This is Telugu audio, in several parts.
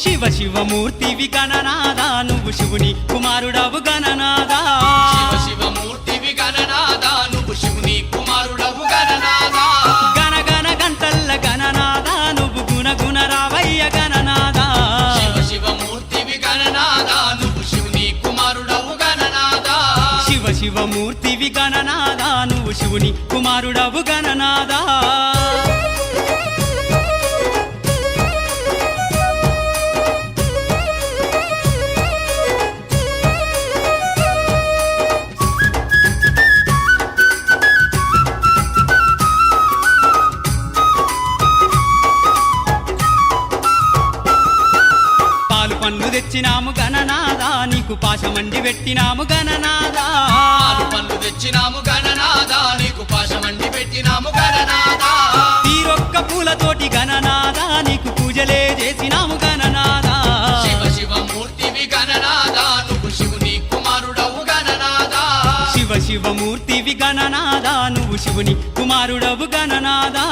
శివ శివమూర్తివి గణనాదా నువ్వు శివుని కుమారుడవు గణనాదా శివ శివమూర్తివి గణనాదా నువ్వు శివుని కుమారుడవు గణనాదా గణ గణ గంటల్ల గణనాదా నువ్వు గుణ గుణ రావయ్య గణనాదా శివ శివమూర్తివి గణనాదా నువ్వు శివుని కుమారుడవు గణనాదా శివ శివమూర్తివి గణనాదా నువ్వు శివుని కుమారుడవు గణనాదా పండ్లు తెచ్చినాము గణనాదా నీకు పాశమండి పెట్టినాము గణనాదా పాలు పళ్ళు తెచ్చినాము గణనాదా నీకు పాశమండి పెట్టినాము గణనాదా తీరొక్క పూలతోటి గణనాదా నీకు పూజలే చేసినాము గణనాదా శివ శివమూర్తివి గణనాదా నువ్వు శివుని కుమారుడవు గణనాదా శివ శివమూర్తివి గణనాదా నువ్వు శివుని కుమారుడవు గణనాదా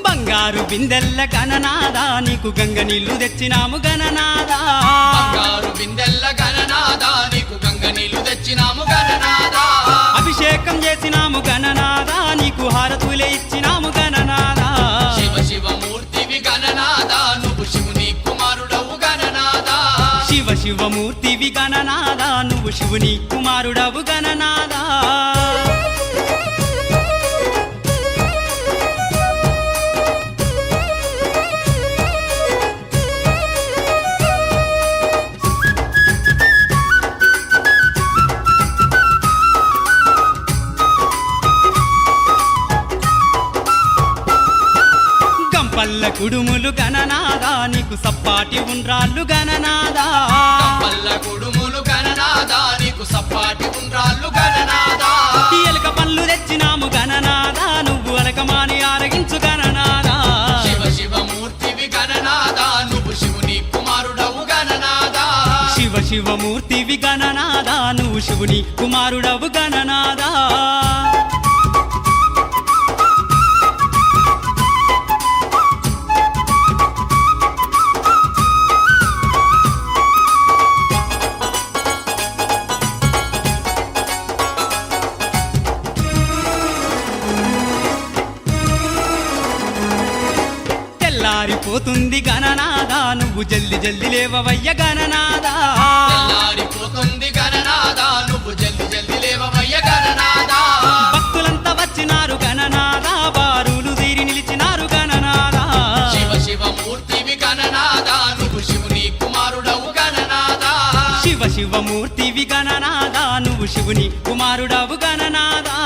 బంగారు బిందెల్ల గణనాదా నీకు గంగ నీళ్లు తెచ్చినాము గణనాదా బంగారు బిందెల్ల గణనాదా నీకు గంగ నీళ్లు తెచ్చినాము గణనాదా అభిషేకం చేసినాము గణనాదా నీకు హారతులే ఇచ్చినాము గణనాదా శివ శివమూర్తివి గణనాదా నువ్వు శివుని కుమారుడవు గణనాదా శివ శివమూర్తివి గణనాదా నువ్వు శివుని కుమారుడవు గణనాదా పల్ల కుడుములు గణనాదా నీకు సప్పాటి ఉండ్రాళ్ళు గణనాదా పల్ల కుడుములు గణనాదా నీకు సప్పాటి ఉండ్రాళ్ళు గణనాదా ఎలక పళ్ళు తెచ్చినాము గణనాదా నువ్వు అలకమాని ఆరగించు గణనాదా శివ శివమూర్తివి గణనాదా నువ్వు శివుని కుమారుడవు గణనాదా శివ శివమూర్తివి గణనాదా నువ్వు శివుని కుమారుడవు గణనాదా తెల్లారిపోతుంది గణనాదా నువ్వు జల్ది జల్ది లేవవయ్య గణనాదా తెల్లారిపోతుంది గణనాదా నువ్వు జల్ది జల్ది లేవవయ్య గణనాదా భక్తులంతా వచ్చినారు గణనాదా బారులు తీరి నిలిచినారు గణనాదా శివ శివమూర్తివి గణనాదా నువ్వు శివుని కుమారుడవు గణనాదా శివ శివమూర్తివి గణనాదా నువ్వు శివుని కుమారుడవు గణనాదా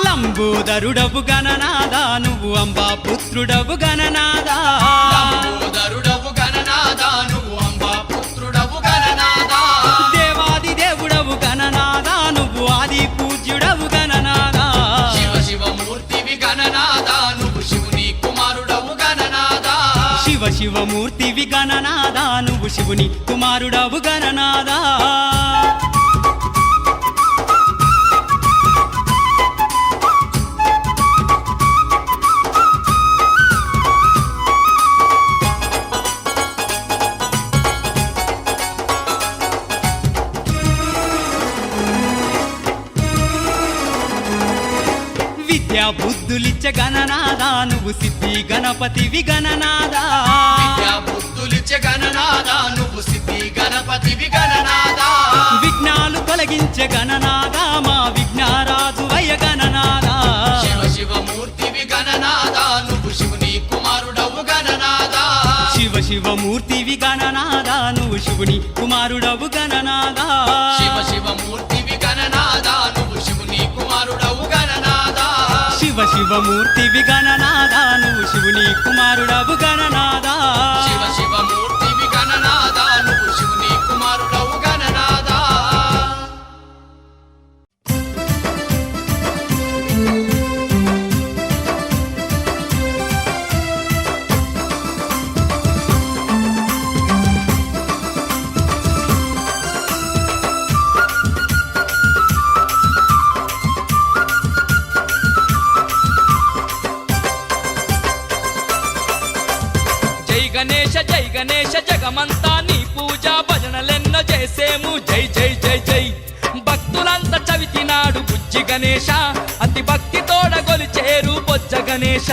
లంబోదరుడవు గణనాదా నువ్వు అంబా పుత్రుడవు గణనాదా లంబోదరుడవు గణనాదా నువ్వు అంబా పుత్రుడవు గణనాదా దేవాది దేవుడవు గణనాదా నువ్వు ఆది పూజ్యుడవు గణనాదా శివ శివమూర్తివి గణనాదా నువ్వు శివుని కుమారుడవు గణనాదా శివ శివమూర్తివి గణనాదా నువ్వు శివుని కుమారుడవు గణనాదా విద్యా బుద్ధులిచ్చే గణనాదా నువ్వు సిద్ధి గణపతివి గణనాదా విద్యా బుద్ధులిచ్చే గణనాదా నువ్వు సిద్ధి గణపతివి గణనాదా విఘ్నాలు తొలగించే గణనాదా మా విఘ్నారాజు వయ గణనాదా శివ శివమూర్తివి గణనాదా నువ్వు శివుని కుమారుడవు గణనాదా శివ శివమూర్తివి గణనాదా నువ్వు శివుని కుమారుడవు గణనాదా శివ శివమూర్తివి గణనాదా కుమారుడవు గణనాదా శివ శివమూర్తివి గణనాదా నువ్వు శివుని కుమారుడవు గణనాదా శివ శివమూర్తివి గణనాదా నువ్వు శివుని కుమారుడవు గణనాదా జై గణేశ జగమంతా నీ పూజ భజనలెన్నో చేసేము జై జై జై జై భక్తులంతా చవితినాడు బుజ్జి గణేశ అతి భక్తి తోడ గొలిచేరు బొజ్జ గణేశ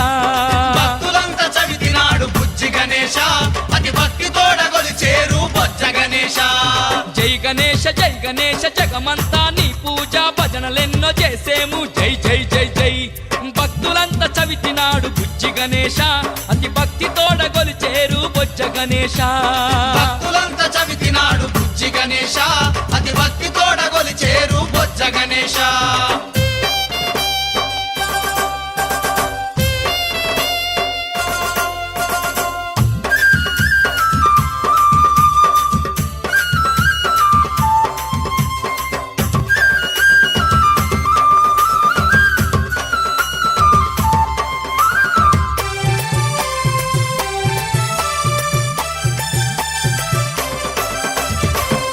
భక్తులంతా చవితినాడు బుజ్జి గణేశ అతి భక్తి తోడ గొలిచేరు బొజ్జ గణేశ జై గణేశ జగమంతా నీ పూజ భజనలెన్నో చేసేము జై జై జై జై భక్తులంతా చవితినాడు బుజ్జి గణేశ అతి భక్తి తోడ గొలిచేరు బొజ్జ గణేశ భక్తులంతా చవితినాడు బుజ్జి గణేశ అతి భక్తి తోడ గొలిచేరు బొజ్జ గణేశ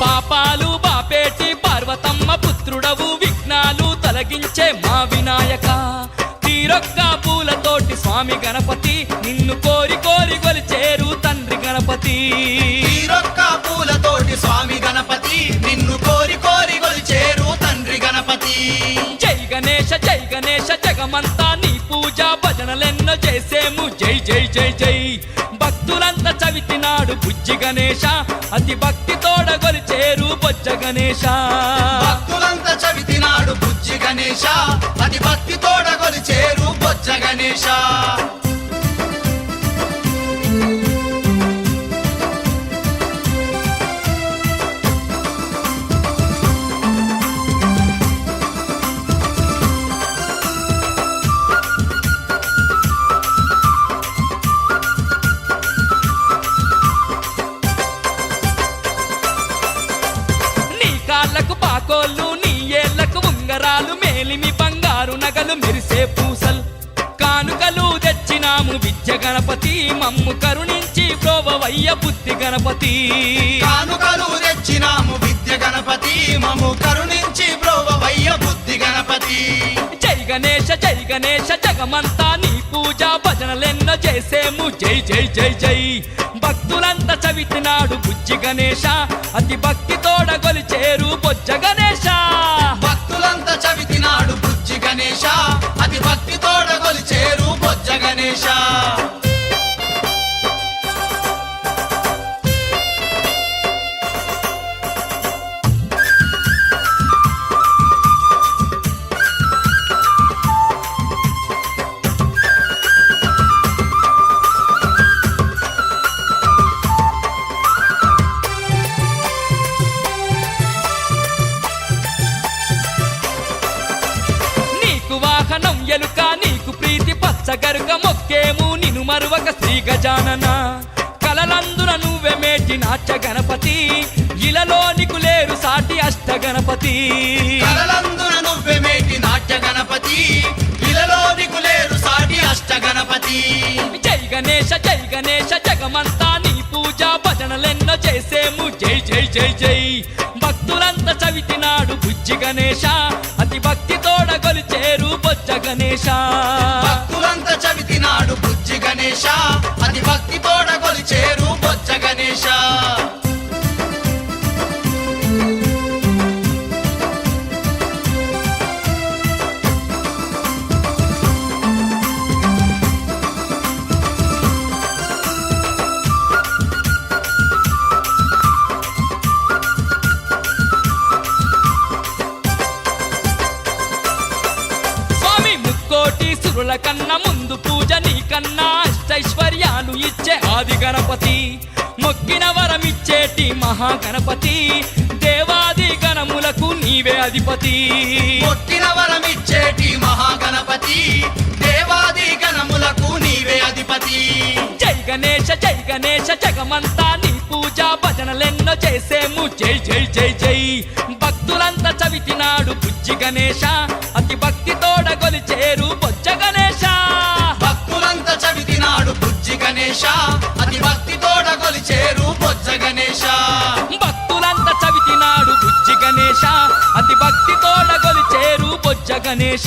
పాపాలు బాపేటి పార్వతమ్మ పుత్రుడవు విఘ్నాలు తొలగించే మా వినాయక తీరొక్క పూలతోటి స్వామి గణపతి నిన్ను కోరి కోరి గొలిచేరు తండ్రి గణపతి తీరొక్క పూలతోటి స్వామి గణపతి నిన్ను కోరి కోరి గొలిచేరు తండ్రి గణపతి జై గణేశ జగమంతా నీ పూజ భజనలెన్నో చేసేము జై జై జై జై భక్తులంతా చవితినాడు బుజ్జి గణేశ అతి భక్తి తోడ గొలిచేరు బొజ్జ గణేశ భక్తులంతా చవితినాడు బుజ్జి గణేశ అతి భక్తి తోడ గొలిచేరు బొజ్జ గణేశ నీ కాళ్ళకు పాకోళ్ళు నీ ఏళ్లకు ఉంగరాలు మేలిమి బంగారు నగలు మెరిసే పూసలు కానుకలు తెచ్చినాము విద్య గణపతి మమ్ము కరుణించి ప్రోభవయ్య బుద్ధి గణపతి కానుకలు తెచ్చినాము విద్య గణపతి మము కరుణించి బ్రోవవయ్య బుద్ధి గణపతి జై గణేశ జగమంతా నీ పూజ భజనలెన్నో చేసేము జై జై జై జై భక్తులంతా చవితినాడు బుజ్జి గణేశ అతి భక్తి తోడ గొలిచేరు బొజ్జ గణేశ భక్తులంతా చవితినాడు బుజ్జి గణేశ అతి భక్తి తోడ గొలిచేరు బొజ్జ గణేశ నీకు వాహనం ఎలుక నీకు ప్రీతి పచ్చగరుక మొక్కేము నిను మరువక శ్రీ గజానన కలలందున నువ్వే మేటి నాట్య గణపతి ఇలలో నీకు లేరు సాటి అష్ట గణపతి కలలందున నువ్వే మేటి నాట్య గణపతి ఇలలో నీకు లేరు సాటి అష్ట గణపతి జై గణేశ జగమంతా నీ పూజ భజనలెన్నో చేసేము జై జై జై జై భక్తులంతా చవితినాడు బుజ్జి గణేశ అతి భక్తి తోడ గొలిచేరు బొజ్జ గణేశ భక్తులంతా చవితినాడు బుజ్జి గణేశ అతి భక్తి తోడ గొలిచేరు బొజ్జ గణేశ స్వామి ముక్కోటి సురుల కన్నా ముందు పూజ నీకన్నా అష్టైశ్వర్యాలు ఇచ్చే ఆది గణపతి మొక్కిన వరమిచ్చేటి మహాగణపతి దేవాది గణములకు నీవే అధిపతి కొట్టిన వరమిచ్చేటి మహాగణపతి దేవాది గణములకు నీవే అధిపతి జై గణేశ జగమంతా నీ పూజ భజనలెన్నో చేసేము జై జై జై జై భక్తులంతా చవితినాడు బుజ్జి గణేశ అతి భక్తి తోడ కొలిచేరు బొజ్జ గణేశ భక్తులంతా చవితినాడు బుజ్జి గణేశ అతి భక్తి తోడ కొలిచేరు బొజ్జ గణేశ భక్తులంతా చవితినాడు బుజ్జి గణేశ అతి భక్తి తోడ కొలిచేరు బొజ్జ గణేశ